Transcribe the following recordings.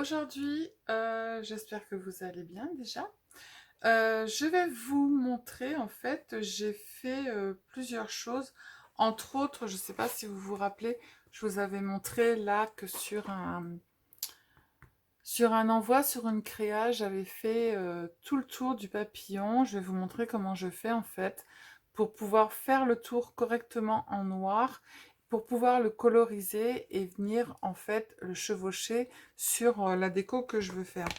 Aujourd'hui, j'espère que vous allez bien déjà. Je vais vous montrer, en fait, j'ai fait plusieurs choses. Entre autres, je ne sais pas si vous vous rappelez, je vous avais montré là que sur un envoi, sur une créa, j'avais fait tout le tour du papillon. Je vais vous montrer comment je fais en fait pour pouvoir faire le tour correctement en noir, pour pouvoir le coloriser et venir en fait le chevaucher sur la déco que je veux faire.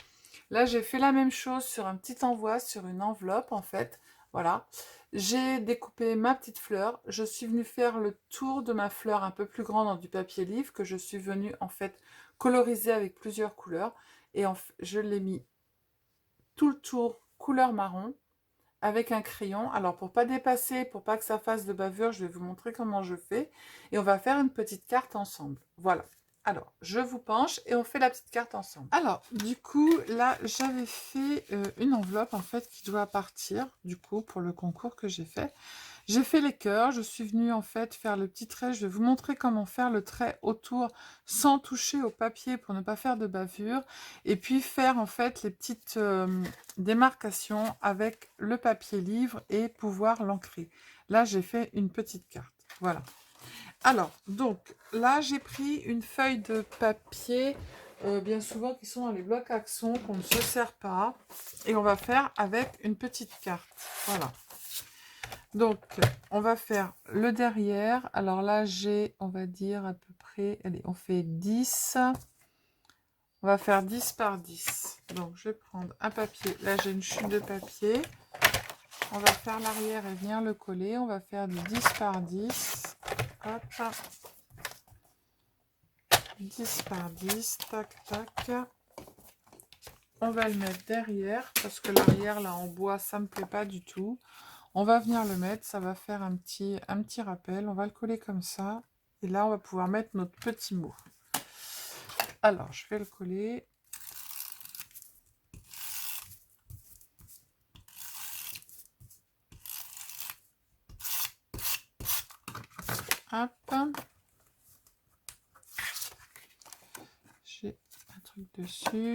Là, j'ai fait la même chose sur un petit envoi, sur une enveloppe en fait. Voilà. J'ai découpé ma petite fleur. Je suis venue faire le tour de ma fleur un peu plus grande dans du papier livre que je suis venue en fait coloriser avec plusieurs couleurs. Et je l'ai mis tout le tour couleur marron avec un crayon. Alors pour pas dépasser, pour pas que ça fasse de bavure, je vais vous montrer comment je fais. Et on va faire une petite carte ensemble. Voilà. Alors, je vous penche et on fait la petite carte ensemble. Alors, du coup, là, j'avais fait une enveloppe, en fait, qui doit partir, du coup, pour le concours que j'ai fait. J'ai fait les cœurs, je suis venue, en fait, faire le petit trait. Je vais vous montrer comment faire le trait autour sans toucher au papier pour ne pas faire de bavure. Et puis faire, en fait, les petites démarcations avec le papier livre et pouvoir l'ancrer. Là, j'ai fait une petite carte. Voilà. Alors, donc, là, j'ai pris une feuille de papier, bien souvent qui sont dans les blocs accents, qu'on ne se sert pas. Et on va faire avec une petite carte. Voilà. Donc, on va faire le derrière. Alors là, j'ai, on va dire, à peu près, allez, on fait 10. On va faire 10 par 10. Donc, je vais prendre un papier. Là, j'ai une chute de papier. On va faire l'arrière et venir le coller. On va faire du 10 par 10. Hop. 10 par 10, tac, tac. On va le mettre derrière, parce que l'arrière, là, en bois, ça me plaît pas du tout. On va venir le mettre, ça va faire un petit rappel. On va le coller comme ça. Et là, on va pouvoir mettre notre petit mot. Alors, je vais le coller. Hop. J'ai un truc dessus.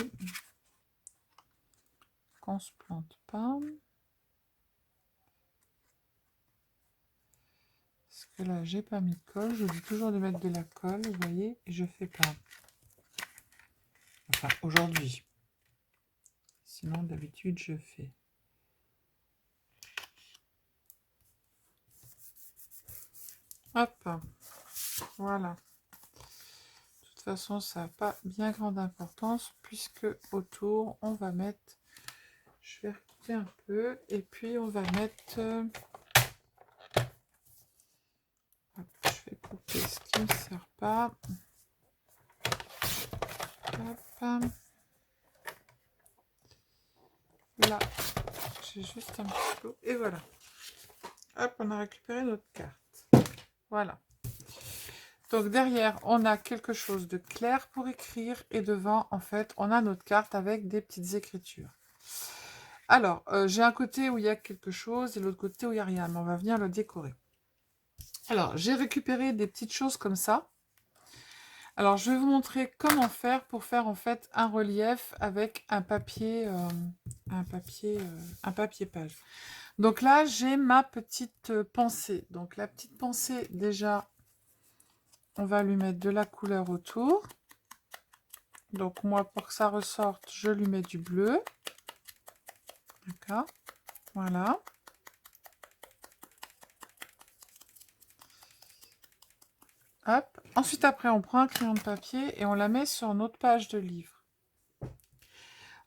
Qu'on se plante pas. Parce que là, j'ai pas mis de colle. Je dis toujours de mettre de la colle, vous voyez, et je fais pas. Enfin, aujourd'hui. Sinon, d'habitude, je fais. Hop. Voilà. De toute façon, ça n'a pas bien grande importance, puisque autour, on va mettre... Je vais recouper un peu, et puis on va mettre... Hop, je vais couper ce qui ne sert pas. Hop. Là, j'ai juste un petit peu... Et voilà. Hop, on a récupéré notre carte. Voilà. Donc derrière, on a quelque chose de clair pour écrire, et devant, en fait, on a notre carte avec des petites écritures. Alors, j'ai un côté où il y a quelque chose et l'autre côté où il n'y a rien, mais on va venir le décorer. Alors, j'ai récupéré des petites choses comme ça. Alors, je vais vous montrer comment faire pour faire en fait un relief avec un papier page. Donc là, j'ai ma petite pensée. Donc la petite pensée, déjà, on va lui mettre de la couleur autour. Donc moi, pour que ça ressorte, je lui mets du bleu. D'accord, voilà. Hop. Ensuite, après, on prend un crayon de papier et on la met sur notre page de livre.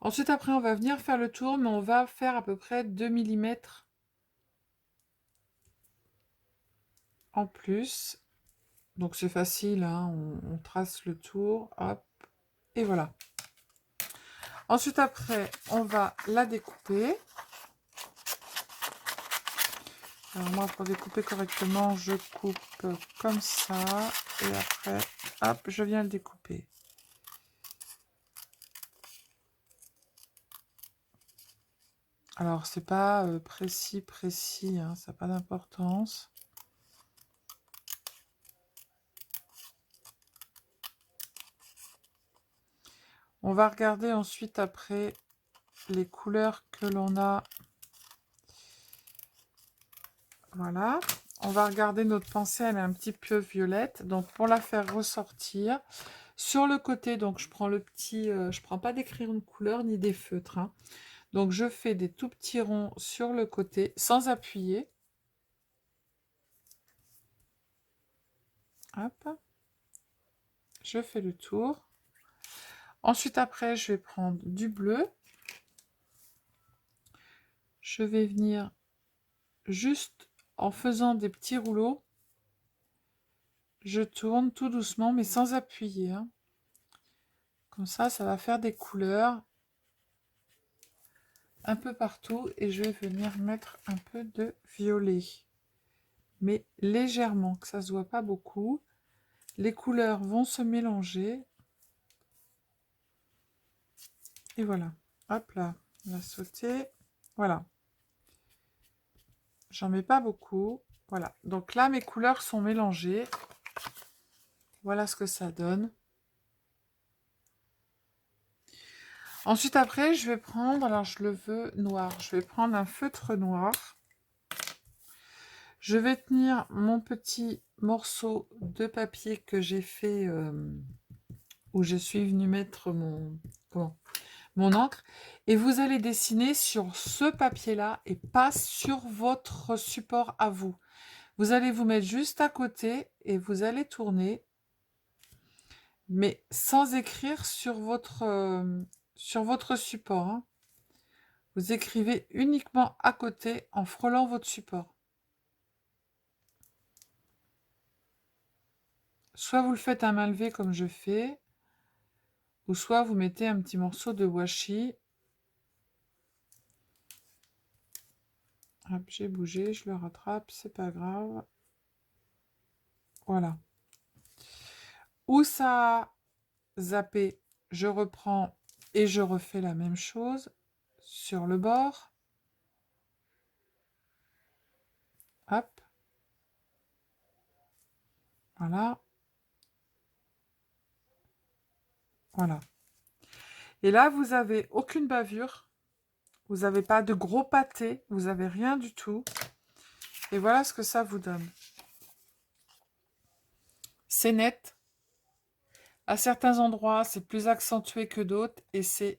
Ensuite, après, on va venir faire le tour, mais on va faire à peu près 2 mm en plus. Donc, c'est facile, hein, on trace le tour, hop, et voilà. Ensuite, après, on va la découper. Alors, moi, pour découper correctement, je coupe comme ça, et après, hop, je viens le découper. Alors, c'est pas précis, hein, ça n'a pas d'importance. On va regarder ensuite après les couleurs que l'on a. Voilà. On va regarder notre pensée, elle est un petit peu violette. Donc pour la faire ressortir, sur le côté, donc je prends le petit, je prends pas des crayons de couleur ni des feutres, hein. Donc je fais des tout petits ronds sur le côté sans appuyer. Hop. Je fais le tour. Ensuite après, je vais prendre du bleu. Je vais venir juste en faisant des petits rouleaux. Je tourne tout doucement, mais sans appuyer, hein. Comme ça va faire des couleurs un peu partout. Et je vais venir mettre un peu de violet. Mais légèrement, que ça ne se voit pas beaucoup. Les couleurs vont se mélanger. Et voilà. Hop là, on va sauter. Voilà. J'en mets pas beaucoup. Voilà. Donc là, mes couleurs sont mélangées. Voilà ce que ça donne. Ensuite, après, je vais prendre, alors je le veux noir, je vais prendre un feutre noir. Je vais tenir mon petit morceau de papier que j'ai fait, où je suis venue mettre mon encre. Et vous allez dessiner sur ce papier-là et pas sur votre support à vous. Vous allez vous mettre juste à côté et vous allez tourner, mais sans écrire sur votre support, hein. Vous écrivez uniquement à côté en frôlant votre support. Soit vous le faites à main levée comme je fais, ou soit vous mettez un petit morceau de washi. Hop, j'ai bougé, je le rattrape, c'est pas grave. Voilà. Où ça a zappé, je reprends et je refais la même chose sur le bord. Hop. Voilà. Voilà. Et là, vous n'avez aucune bavure. Vous n'avez pas de gros pâté. Vous n'avez rien du tout. Et voilà ce que ça vous donne. C'est net. À certains endroits, c'est plus accentué que d'autres. Et c'est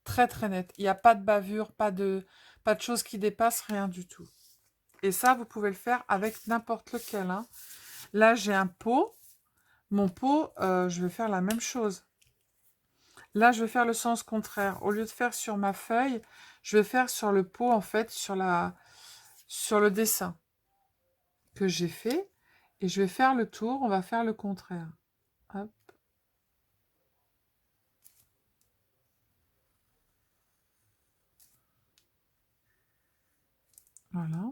très très net. Il n'y a pas de bavure, pas de choses qui dépassent, rien du tout. Et ça, vous pouvez le faire avec n'importe lequel, hein. Là, j'ai un pot. Mon pot, je vais faire la même chose. Là, je vais faire le sens contraire. Au lieu de faire sur ma feuille, je vais faire sur le pot, en fait, sur le dessin que j'ai fait. Et je vais faire le tour. On va faire le contraire. Hop. Voilà.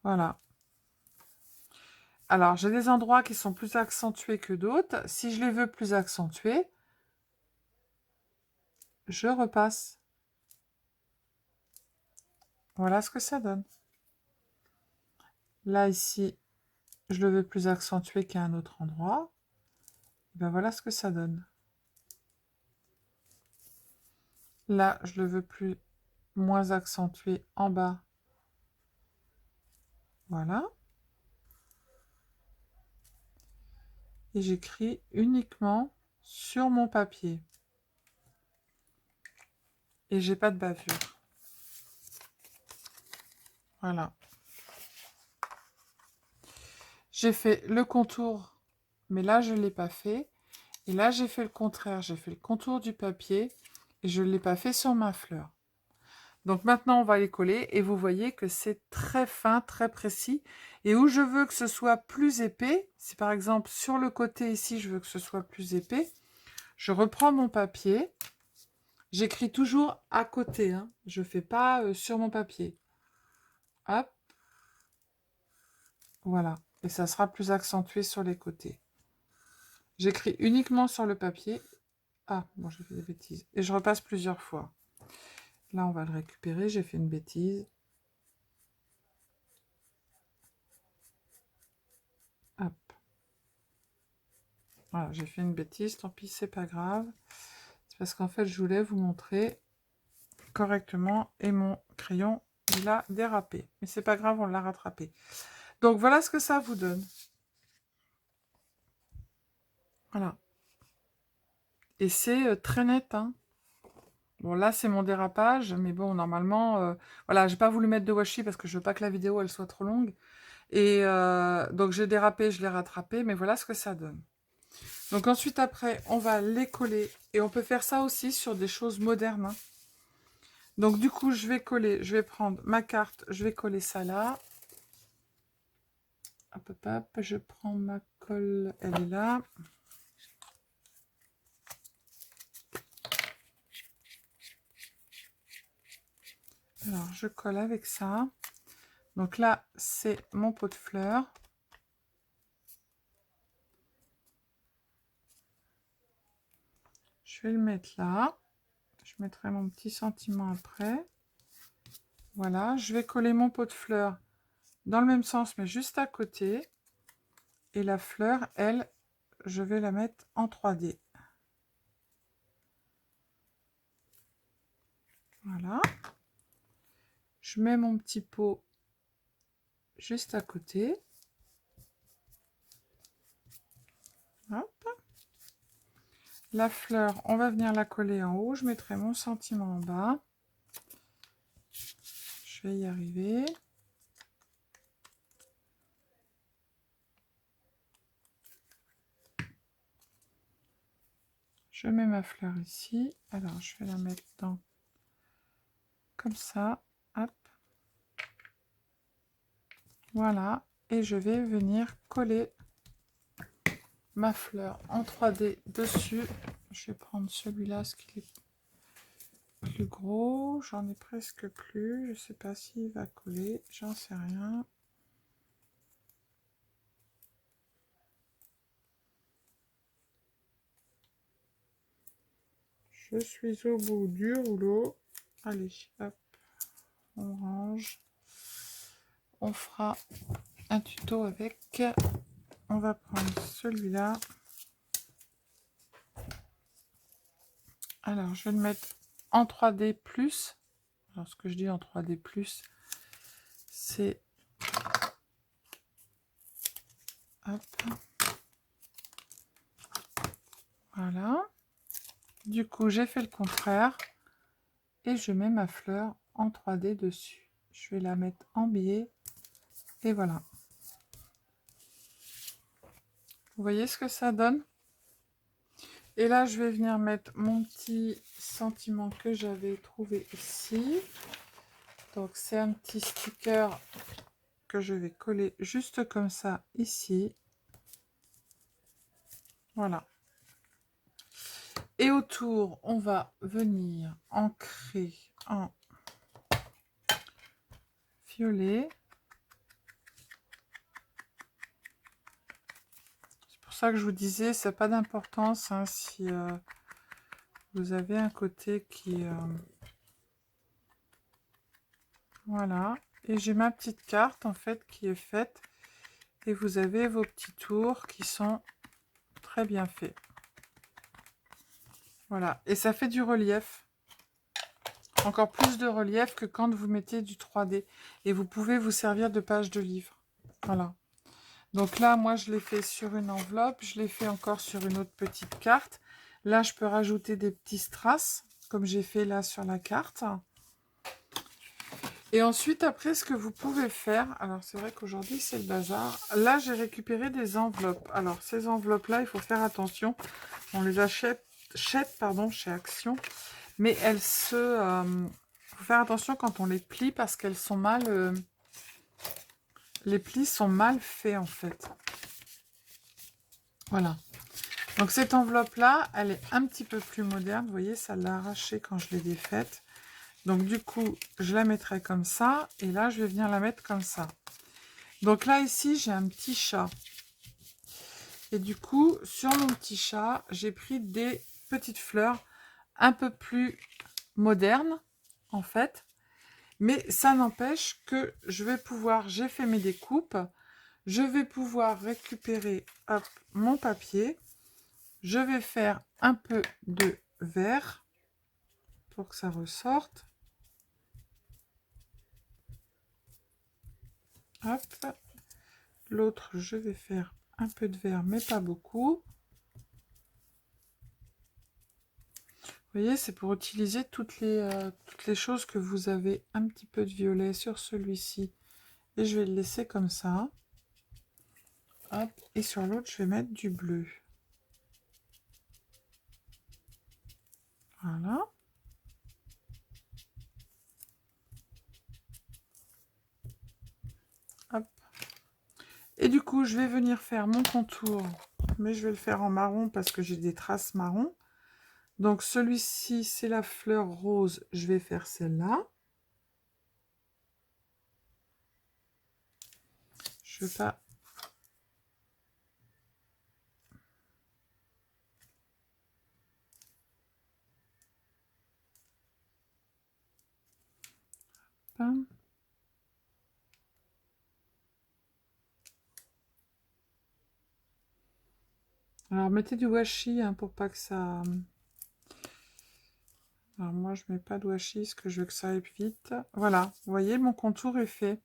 Voilà. Alors, j'ai des endroits qui sont plus accentués que d'autres. Si je les veux plus accentués, je repasse. Voilà ce que ça donne. Là, ici, je le veux plus accentué qu'à un autre endroit. Et ben voilà ce que ça donne. Là, je le veux moins accentué en bas. Voilà. Et j'écris uniquement sur mon papier. Et j'ai pas de bavure. Voilà. J'ai fait le contour, mais là, je ne l'ai pas fait. Et là, j'ai fait le contraire. J'ai fait le contour du papier et je ne l'ai pas fait sur ma fleur. Donc maintenant, on va les coller et vous voyez que c'est très fin, très précis. Et où je veux que ce soit plus épais, si par exemple sur le côté ici, je veux que ce soit plus épais, je reprends mon papier. J'écris toujours à côté, hein. Je ne fais pas sur mon papier. Hop. Voilà. Et ça sera plus accentué sur les côtés. J'écris uniquement sur le papier. Ah, bon, j'ai fait des bêtises. Et je repasse plusieurs fois. Là, on va le récupérer. J'ai fait une bêtise. Voilà, j'ai fait une bêtise, tant pis, c'est pas grave. C'est parce qu'en fait, je voulais vous montrer correctement et mon crayon, il a dérapé. Mais c'est pas grave, on l'a rattrapé. Donc, voilà ce que ça vous donne. Voilà. Et c'est très net, hein. Bon, là, c'est mon dérapage, mais bon, normalement, voilà, j'ai pas voulu mettre de washi parce que je veux pas que la vidéo, elle soit trop longue. Et donc, j'ai dérapé, je l'ai rattrapé, mais voilà ce que ça donne. Donc ensuite, après, on va les coller. Et on peut faire ça aussi sur des choses modernes, hein. Donc du coup, je vais coller, je vais prendre ma carte, je vais coller ça là. Hop, hop, hop, je prends ma colle, elle est là. Alors, je colle avec ça. Donc là, c'est mon pot de fleurs. Je vais le mettre là. Je mettrai mon petit sentiment après. Voilà, je vais coller mon pot de fleurs dans le même sens, mais juste à côté. Et la fleur, elle, je vais la mettre en 3D. Voilà. Je mets mon petit pot juste à côté. Hop. La fleur, on va venir la coller en haut. Je mettrai mon sentiment en bas. Je vais y arriver. Je mets ma fleur ici. Alors, je vais la mettre dans comme ça. Hop. Voilà. Et je vais venir coller ma fleur en 3D dessus. Je vais prendre celui-là, ce qui est plus gros. J'en ai presque plus. Je ne sais pas s'il va coller. J'en sais rien. Je suis au bout du rouleau. Allez, hop. On range. On fera un tuto avec. On va prendre celui-là. Alors, je vais le mettre en 3D+. Alors, ce que je dis en 3D+, c'est... Hop. Voilà. Du coup, j'ai fait le contraire. Et je mets ma fleur en 3D dessus. Je vais la mettre en biais. Et voilà. Vous voyez ce que ça donne? Et là, je vais venir mettre mon petit sentiment que j'avais trouvé ici. Donc, c'est un petit sticker que je vais coller juste comme ça ici. Voilà. Et autour, on va venir ancrer en violet. C'est pour ça que je vous disais, ça n'a pas d'importance hein, si vous avez un côté qui... Voilà. Et j'ai ma petite carte en fait qui est faite. Et vous avez vos petits tours qui sont très bien faits. Voilà. Et ça fait du relief. Encore plus de relief que quand vous mettez du 3D. Et vous pouvez vous servir de page de livre. Voilà. Donc là, moi, je l'ai fait sur une enveloppe. Je l'ai fait encore sur une autre petite carte. Là, je peux rajouter des petits strass, comme j'ai fait là sur la carte. Et ensuite, après, ce que vous pouvez faire... Alors, c'est vrai qu'aujourd'hui, c'est le bazar. Là, j'ai récupéré des enveloppes. Alors, ces enveloppes-là, il faut faire attention. On les achète pardon, chez Action. Mais elles se... Il faut faire attention quand on les plie parce qu'elles sont mal... les plis sont mal faits, en fait. Voilà. Donc, cette enveloppe-là, elle est un petit peu plus moderne. Vous voyez, ça l'a arrachée quand je l'ai défaite. Donc, du coup, je la mettrai comme ça. Et là, je vais venir la mettre comme ça. Donc là, ici, j'ai un petit chat. Et du coup, sur mon petit chat, j'ai pris des petites fleurs un peu plus modernes, en fait. Mais ça n'empêche que je vais pouvoir, j'ai fait mes découpes, je vais pouvoir récupérer hop, mon papier Je vais faire un peu de vert pour que ça ressorte. Hop. L'autre, je vais faire un peu de vert, mais pas beaucoup. Vous voyez, c'est pour utiliser toutes les choses que vous avez un petit peu de violet sur celui-ci. Et je vais le laisser comme ça. Hop. Et sur l'autre, je vais mettre du bleu. Voilà. Hop. Et du coup, je vais venir faire mon contour, mais je vais le faire en marron parce que j'ai des traces marron. Donc celui-ci, c'est la fleur rose, je vais faire celle-là. Je vais pas... Pas... Alors mettez du washi hein, pour pas que ça... Alors moi je mets pas de washi parce que je veux que ça aille vite. Voilà, vous voyez mon contour est fait.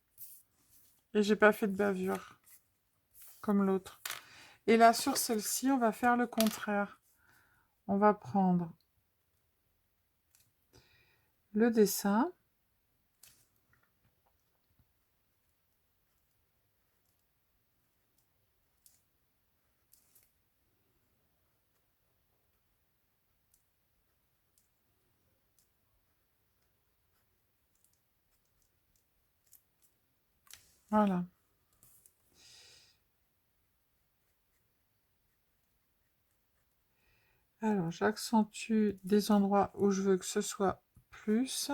Et j'ai pas fait de bavure comme l'autre. Et là sur celle-ci on va faire le contraire. On va prendre le dessin. Voilà. Alors j'accentue des endroits où je veux que ce soit plus.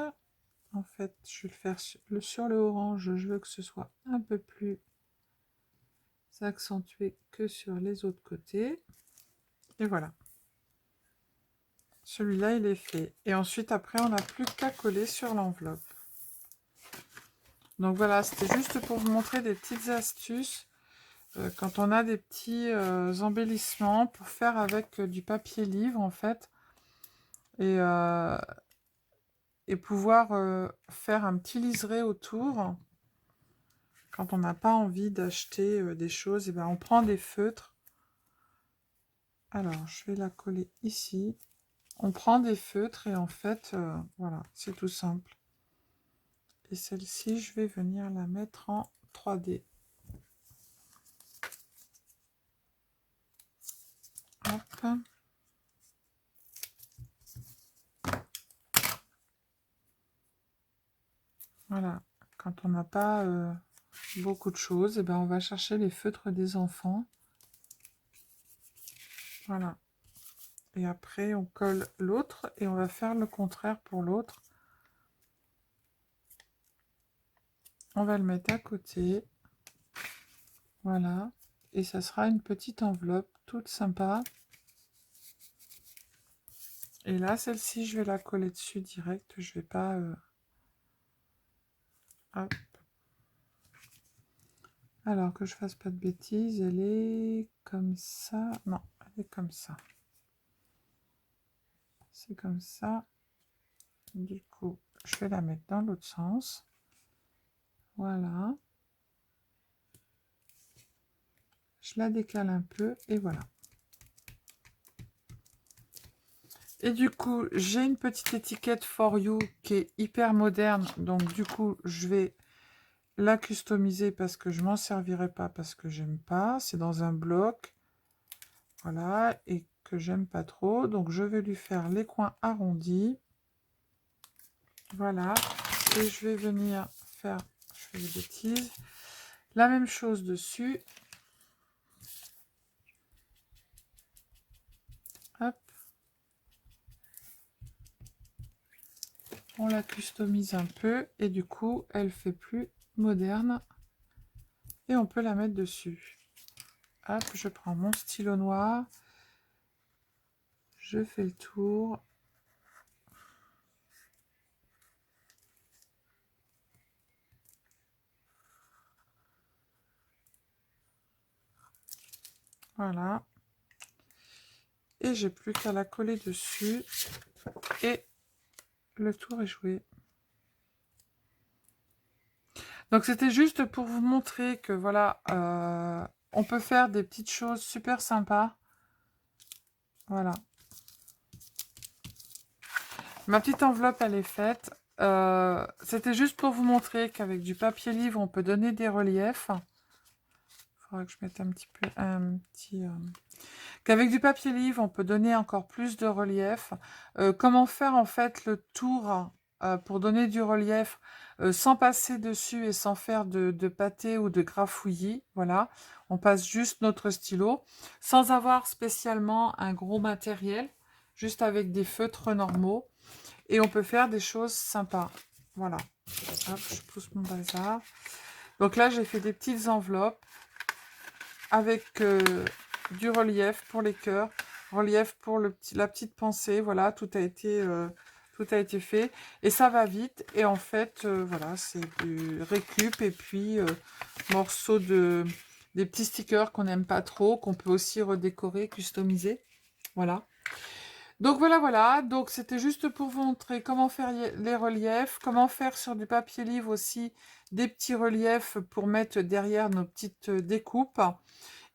En fait, je vais le faire sur le orange, je veux que ce soit un peu plus accentué que sur les autres côtés. Et voilà. Celui-là, il est fait. Et ensuite, après, on n'a plus qu'à coller sur l'enveloppe. Donc voilà, c'était juste pour vous montrer des petites astuces quand on a des petits embellissements pour faire avec du papier livre, en fait. Et pouvoir faire un petit liseré autour. Quand on n'a pas envie d'acheter des choses, et ben on prend des feutres. Alors, je vais la coller ici. On prend des feutres et en fait, voilà, c'est tout simple. Et celle-ci, je vais venir la mettre en 3D. Hop. Voilà. Quand on n'a pas beaucoup de choses, et ben on va chercher les feutres des enfants. Voilà. Et après, on colle l'autre et on va faire le contraire pour l'autre. On va le mettre à côté. Voilà. Et ça sera une petite enveloppe toute sympa. Et là, celle-ci, je vais la coller dessus direct. Je vais pas... Hop. Alors que je fasse pas de bêtises, elle est comme ça. Non, elle est comme ça. C'est comme ça. Du coup, je vais la mettre dans l'autre sens. Voilà. Je la décale un peu et voilà. Et du coup, j'ai une petite étiquette For You qui est hyper moderne. Donc du coup, je vais la customiser parce que je m'en servirai pas parce que j'aime pas. C'est dans un bloc. Voilà. Et que j'aime pas trop. Donc je vais lui faire les coins arrondis. Voilà. Et je vais venir faire, je fais des bêtises, la même chose dessus. Hop. On la customise un peu et du coup, elle fait plus moderne. Et on peut la mettre dessus. Hop, je prends mon stylo noir. Je fais le tour. Voilà. Et j'ai plus qu'à la coller dessus. Et le tour est joué. Donc c'était juste pour vous montrer que voilà, on peut faire des petites choses super sympas. Voilà. Ma petite enveloppe, elle est faite. C'était juste pour vous montrer qu'avec du papier livre, on peut donner des reliefs. Il faudra que je mette qu'avec du papier livre, on peut donner encore plus de relief. Comment faire en fait le tour pour donner du relief sans passer dessus et sans faire de pâté ou de grafouillis. Voilà, on passe juste notre stylo sans avoir spécialement un gros matériel, juste avec des feutres normaux. Et on peut faire des choses sympas. Voilà. Hop, je pousse mon bazar. Donc là, j'ai fait des petites enveloppes avec du relief pour les cœurs, relief pour la petite pensée. Voilà, tout a été fait. Et ça va vite. Et en fait, voilà, c'est du récup et puis morceaux des petits stickers qu'on n'aime pas trop, qu'on peut aussi redécorer, customiser. Voilà. Donc voilà. Donc c'était juste pour vous montrer comment faire les reliefs, comment faire sur du papier livre aussi des petits reliefs pour mettre derrière nos petites découpes.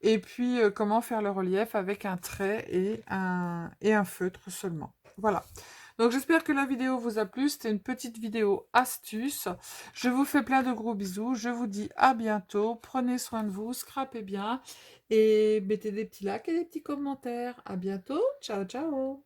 Et puis comment faire le relief avec un trait et un feutre seulement. Voilà. Donc j'espère que la vidéo vous a plu. C'était une petite vidéo astuce. Je vous fais plein de gros bisous. Je vous dis à bientôt. Prenez soin de vous, scrapez bien et mettez des petits likes et des petits commentaires. À bientôt. Ciao, ciao.